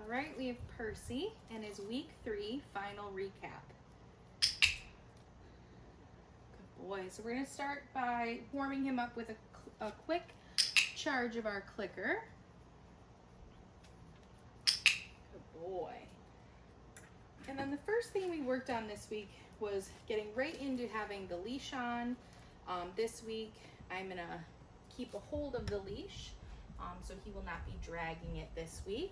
All right, we have Percy and his week 3 final recap. Good boy. So we're going to start by warming him up with a quick charge of our clicker. Good boy. And then the first thing we worked on this week was getting right into having the leash on. This week I'm going to keep a hold of the leash so he will not be dragging it this week.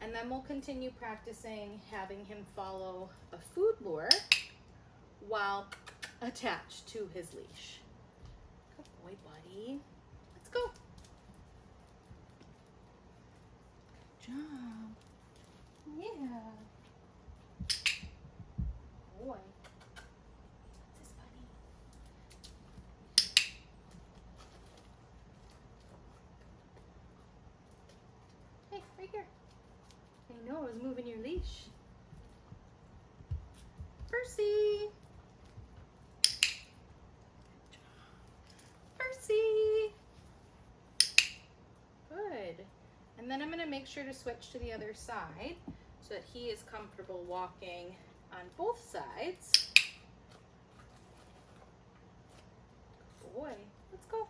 And then we'll continue practicing having him follow a food lure while attached to his leash. Good boy, buddy. Let's go. Good job. Yeah. Boy. What's this, buddy? Hey, right here. I know, I was moving your leash. Percy! Percy! Good. And then I'm going to make sure to switch to the other side so that he is comfortable walking on both sides. Boy, let's go.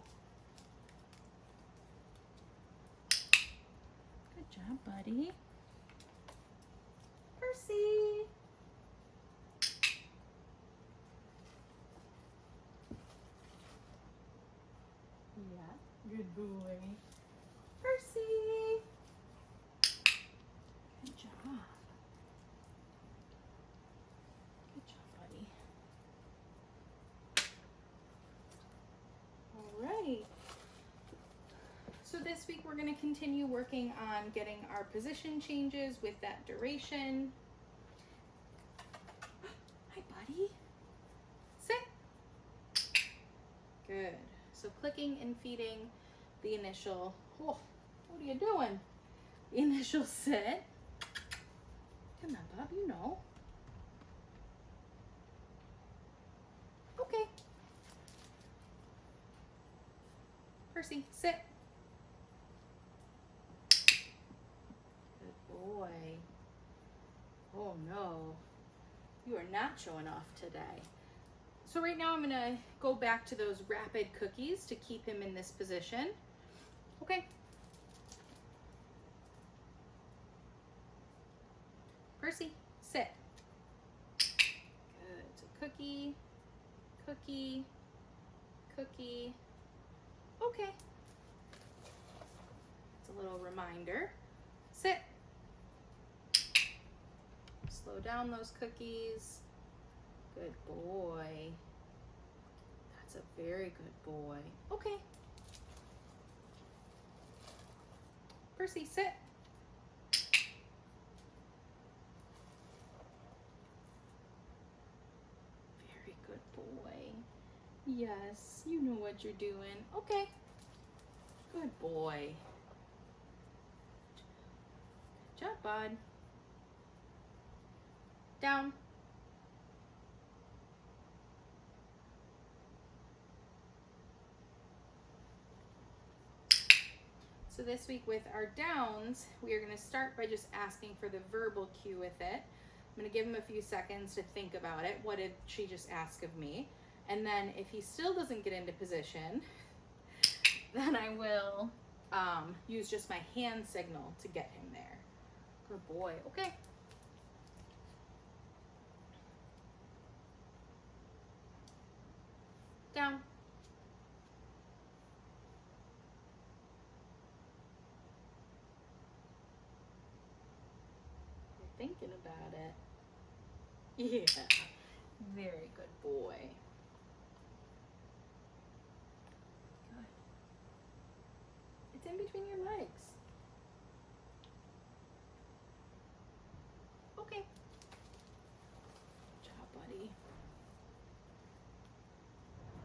Good job, buddy. Percy. Yeah, good boy. Percy. Good job. Good job, buddy. All right. So this week we're going to continue working on getting our position changes with that duration. Hi, buddy. Sit. Good. So clicking and feeding the initial, oh, what are you doing? The initial sit. Come on, Bob, you know. Okay. Percy, sit. Good boy. Oh no, you are not showing off today. So right now I'm gonna go back to those rapid cookies to keep him in this position. Okay. Percy, sit. Good, so cookie, cookie, cookie. Okay. It's a little reminder. Sit. Slow down those cookies. Good boy. That's a very good boy. Okay. Percy, sit. Very good boy. Yes, you know what you're doing. Okay. Good boy. Good job, bud. Down. So this week with our downs, we are going to start by just asking for the verbal cue with it. I'm going to give him a few seconds to think about it. What did she just ask of me? And then if he still doesn't get into position, then I will use just my hand signal to get him there. Good boy. Okay. Down. You're thinking about it. Yeah. Very good boy. Good. It's in between your legs. Okay. Good job, buddy.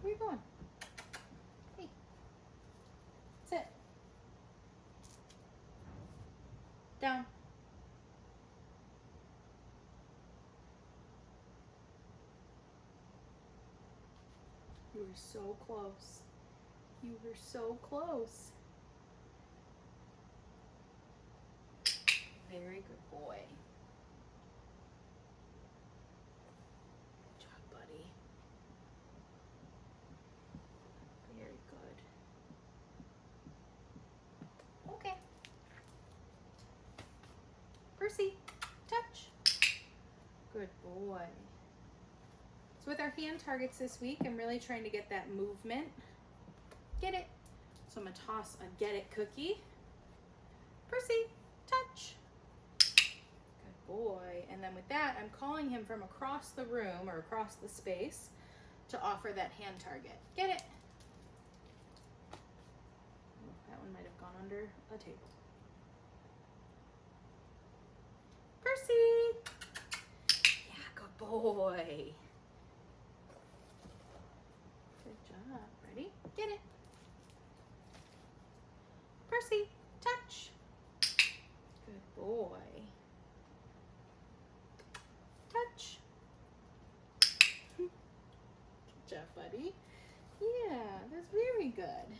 Where are you going? Hey. Sit. Down. You were so close. You were so close. Very good boy. Percy, touch. Good boy. So with our hand targets this week, I'm really trying to get that movement. Get it. So I'm going to toss a get it cookie. Percy, touch. Good boy. And then with that, I'm calling him from across the room or across the space to offer that hand target. Get it. Oh, that one might have gone under a table. Percy. Yeah, good boy. Good job. Ready? Get it. Percy, touch. Good boy. Touch. Good job, buddy. Yeah, that's very good.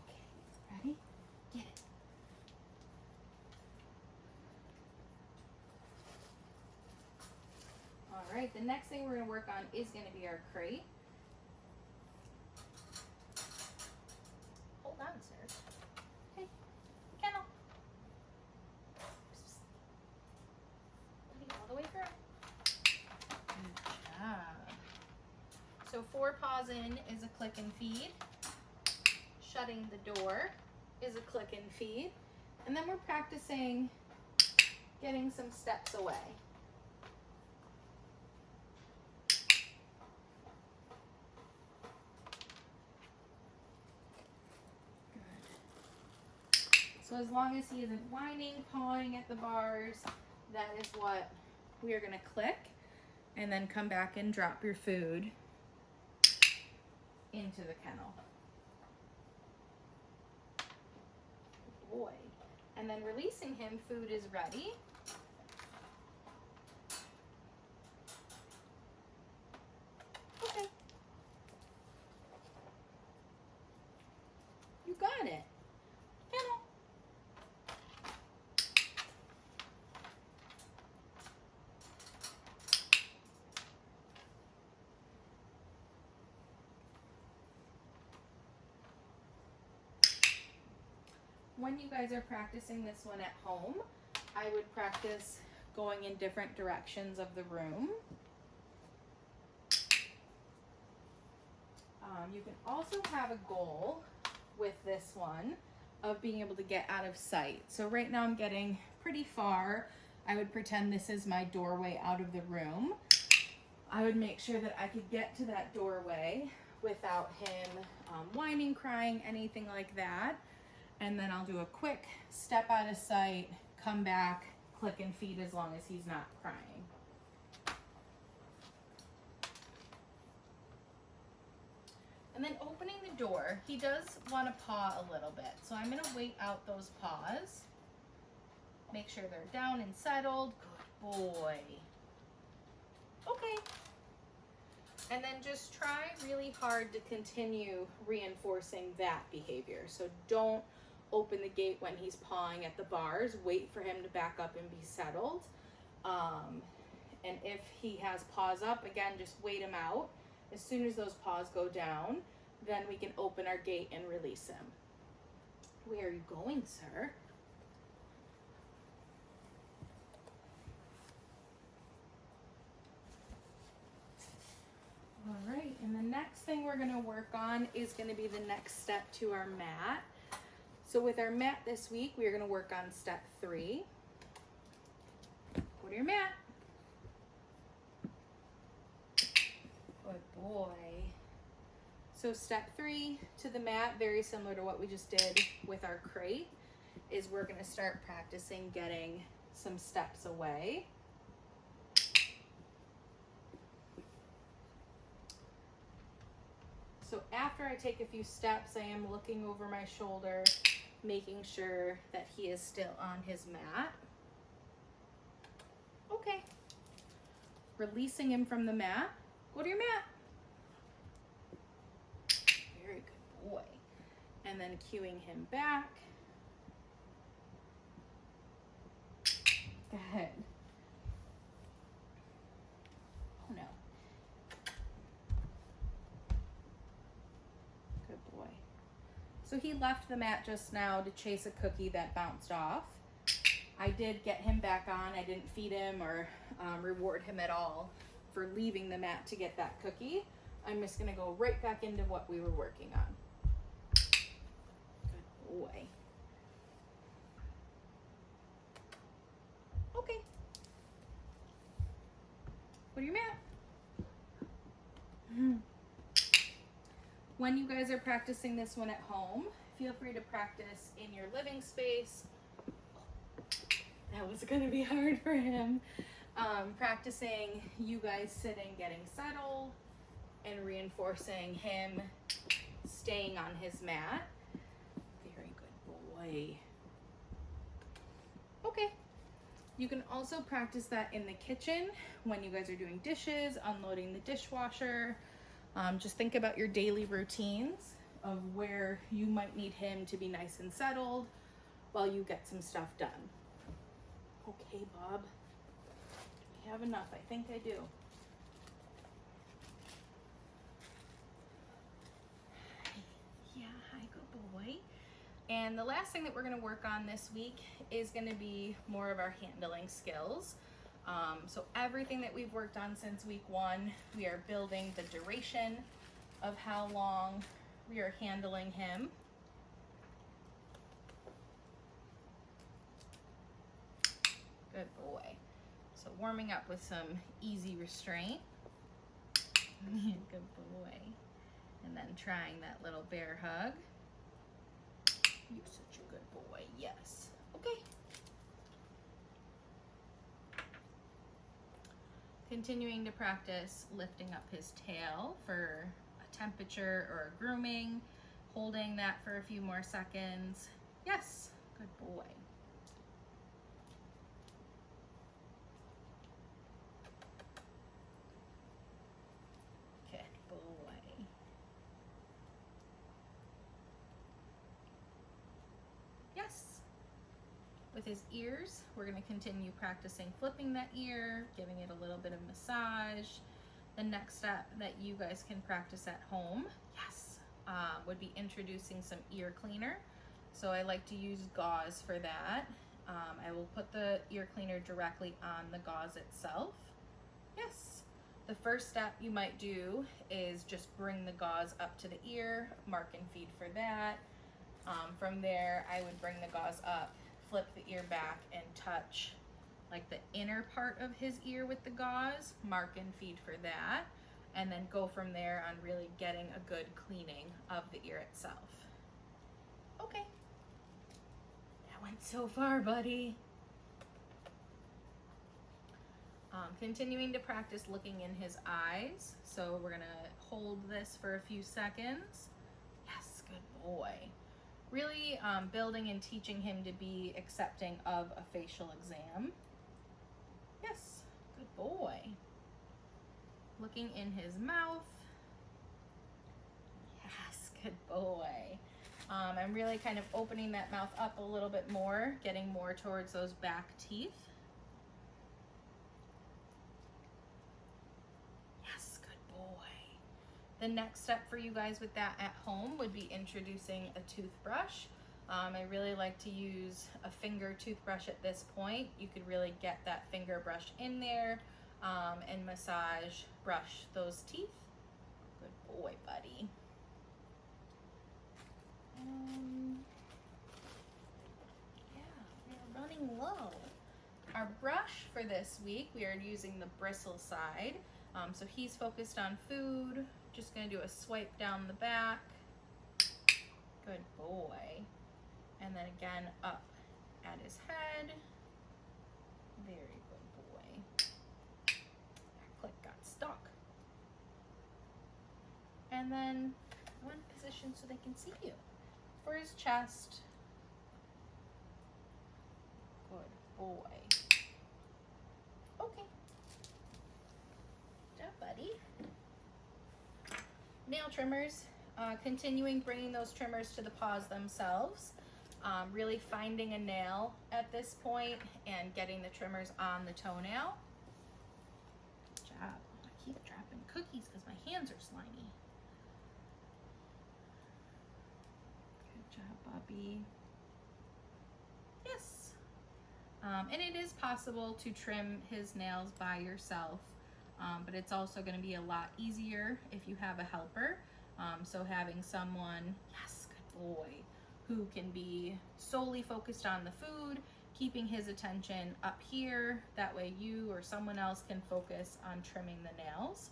Okay, ready? Get it. All right, the next thing we're going to work on is going to be our crate. Hold on, sir. Hey, kennel. Buddy, all the way through. Good job. So 4 paws in is a click and feed. Shutting the door is a click and feed. And then we're practicing getting some steps away. So as long as he isn't whining, pawing at the bars, that is what we are going to click, and then come back and drop your food into the kennel. Good boy. And then releasing him, food is ready. Okay. You got it. Kennel. When you guys are practicing this one at home, I would practice going in different directions of the room. You can also have a goal with this one of being able to get out of sight. So right now I'm getting pretty far. I would pretend this is my doorway out of the room. I would make sure that I could get to that doorway without him whining, crying, anything like that. And then I'll do a quick step out of sight, come back, click and feed as long as he's not crying. And then opening the door, he does want to paw a little bit. So I'm going to wait out those paws. Make sure they're down and settled. Good boy. Okay. And then just try really hard to continue reinforcing that behavior. So don't open the gate when he's pawing at the bars. Wait for him to back up and be settled. And if he has paws up, again, just wait him out. As soon as those paws go down, then we can open our gate and release him. Where are you going, sir? All right, and the next thing we're going to work on is going to be the next step to our mat. So with our mat this week, we are going to work on step 3. Go to your mat. Good boy. So step 3 to the mat, very similar to what we just did with our crate, is we're going to start practicing getting some steps away. So after I take a few steps, I am looking over my shoulder, making sure that he is still on his mat. Okay. Releasing him from the mat. Go to your mat. Very good boy. And then cueing him back. Good. Oh no. Good So he left the mat just now to chase a cookie that bounced off. I did get him back on. I didn't feed him or reward him at all for leaving the mat to get that cookie. I'm just gonna go right back into what we were working on. Good boy. Okay. Go to your mat. When you guys are practicing this one at home, feel free to practice in your living space. That was gonna be hard for him. Practicing you guys sitting, getting settled, and reinforcing him staying on his mat. Very good boy. Okay. You can also practice that in the kitchen when you guys are doing dishes, unloading the dishwasher. Just think about your daily routines of where you might need him to be nice and settled while you get some stuff done. Okay, Bob. I have enough. I think I do. Yeah, hi, good boy. And the last thing that we're going to work on this week is going to be more of our handling skills. So everything that we've worked on since week 1, we are building the duration of how long we are handling him. Good boy. So warming up with some easy restraint. Good boy. And then trying that little bear hug. You're such a good boy. Yes. Okay. Continuing to practice lifting up his tail for a temperature or a grooming, holding that for a few more seconds. Yes, good boy. Good boy. Yes. With his ears, we're going to continue practicing flipping that ear, giving it a little bit of massage. The next step that you guys can practice at home, yes, would be introducing some ear cleaner. So I like to use gauze for that. I will put the ear cleaner directly on the gauze itself. Yes. The first step you might do is just bring the gauze up to the ear, mark and feed for that. From there, I would bring the gauze up, flip the ear back, and touch like the inner part of his ear with the gauze, mark and feed for that, and then go from there on really getting a good cleaning of the ear itself. Okay. That went so far, buddy. Continuing to practice looking in his eyes. So we're gonna hold this for a few seconds. Yes, good boy. Really building and teaching him to be accepting of a facial exam. Yes, good boy. Looking in his mouth. Yes, good boy. I'm really kind of opening that mouth up a little bit more, getting more towards those back teeth. Yes, good boy. The next step for you guys with that at home would be introducing a toothbrush. I really like to use a finger toothbrush at this point. You could really get that finger brush in there and massage, brush those teeth. Good boy, buddy. Yeah, we're running low. Our brush for this week, we are using the bristle side. So he's focused on food. Just gonna do a swipe down the back. Good boy. And then again up at his head. Very good boy. That click got stuck. And then one position so they can see you. For his chest. Good boy. Okay. Good job, buddy. Nail trimmers. Continuing bringing those trimmers to the paws themselves. Really finding a nail at this point and getting the trimmers on the toenail. Good job. I keep dropping cookies because my hands are slimy. Bobby. Yes. And it is possible to trim his nails by yourself, but it's also going to be a lot easier if you have a helper. So having someone, yes, good boy, who can be solely focused on the food, keeping his attention up here, that way you or someone else can focus on trimming the nails.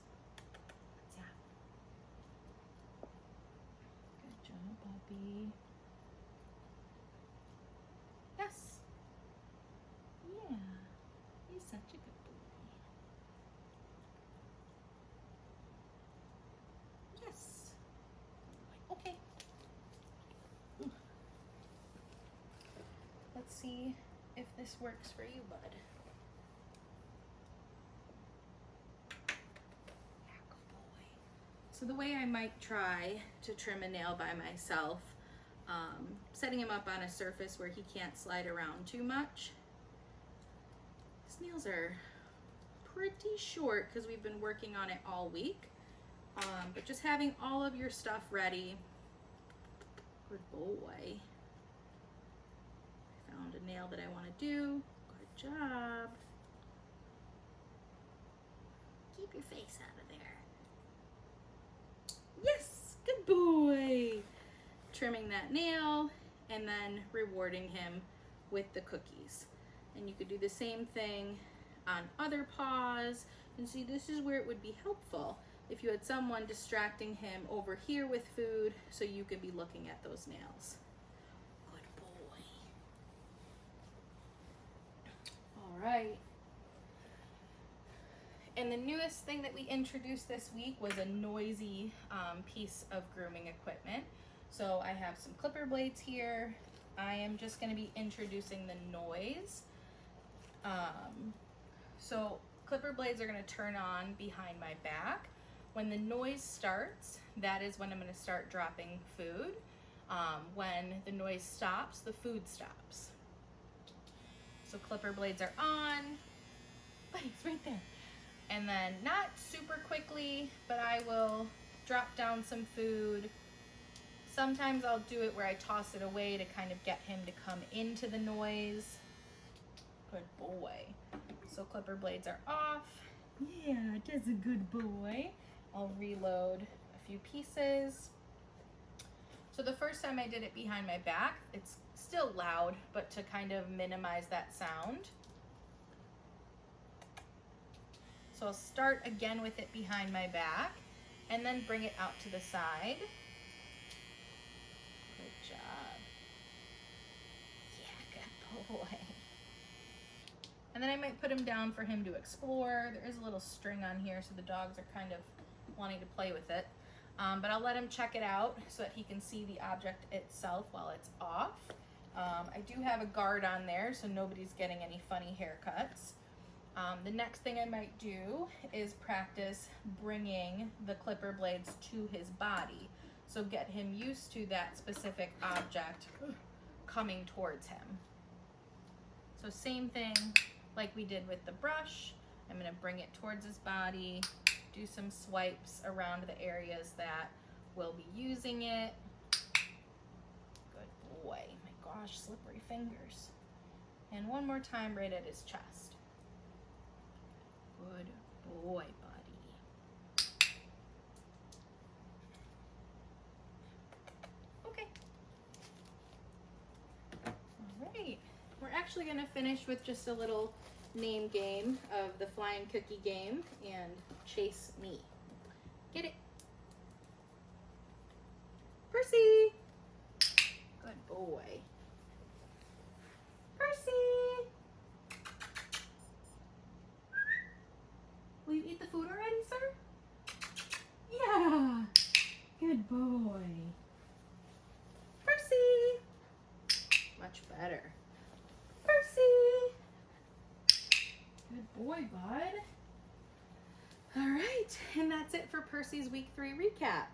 Good job, Bobby. Yes. Yeah, he's such a good boy. Yes. Okay. Let's see if this works for you, bud. Yeah, good boy. So the way I might try to trim a nail by myself, setting him up on a surface where he can't slide around too much. His nails are pretty short because we've been working on it all week, but just having all of your stuff ready. Good boy. Found a nail that I want to do. Good job. Keep your face out of there. Yes, good boy. Trimming that nail and then rewarding him with the cookies. And you could do the same thing on other paws. And see, this is where it would be helpful if you had someone distracting him over here with food so you could be looking at those nails. Good boy. All right. And the newest thing that we introduced this week was a noisy piece of grooming equipment. So I have some clipper blades here. I am just going to be introducing the noise. So clipper blades are going to turn on behind my back. When the noise starts, that is when I'm going to start dropping food. When the noise stops, the food stops. So clipper blades are on. Buddy, it's right there. And then not super quickly, but I will drop down some food. Sometimes I'll do it where I toss it away to kind of get him to come into the noise. Good boy. So clipper blades are off. Yeah, that's a good boy. I'll reload a few pieces. So the first time I did it behind my back, it's still loud, but to kind of minimize that sound. So I'll start again with it behind my back and then bring it out to the side. Good job. Yeah, good boy. And then I might put him down for him to explore. There is a little string on here, so the dogs are kind of wanting to play with it. But I'll let him check it out so that he can see the object itself while it's off. I do have a guard on there, so nobody's getting any funny haircuts. The next thing I might do is practice bringing the clipper blades to his body. So get him used to that specific object coming towards him. So same thing like we did with the brush. I'm going to bring it towards his body, do some swipes around the areas that will be using it. Good boy. My gosh, slippery fingers. And one more time right at his chest. Good boy, buddy. Okay. All right. We're actually going to finish with just a little name game of the flying cookie game and chase me. Get it? Percy! Good boy. Percy! Will you eat the food already, sir? Yeah. Good boy. Percy! Much better. Percy! Good boy, bud. All right, and that's it for Percy's week 3 recap.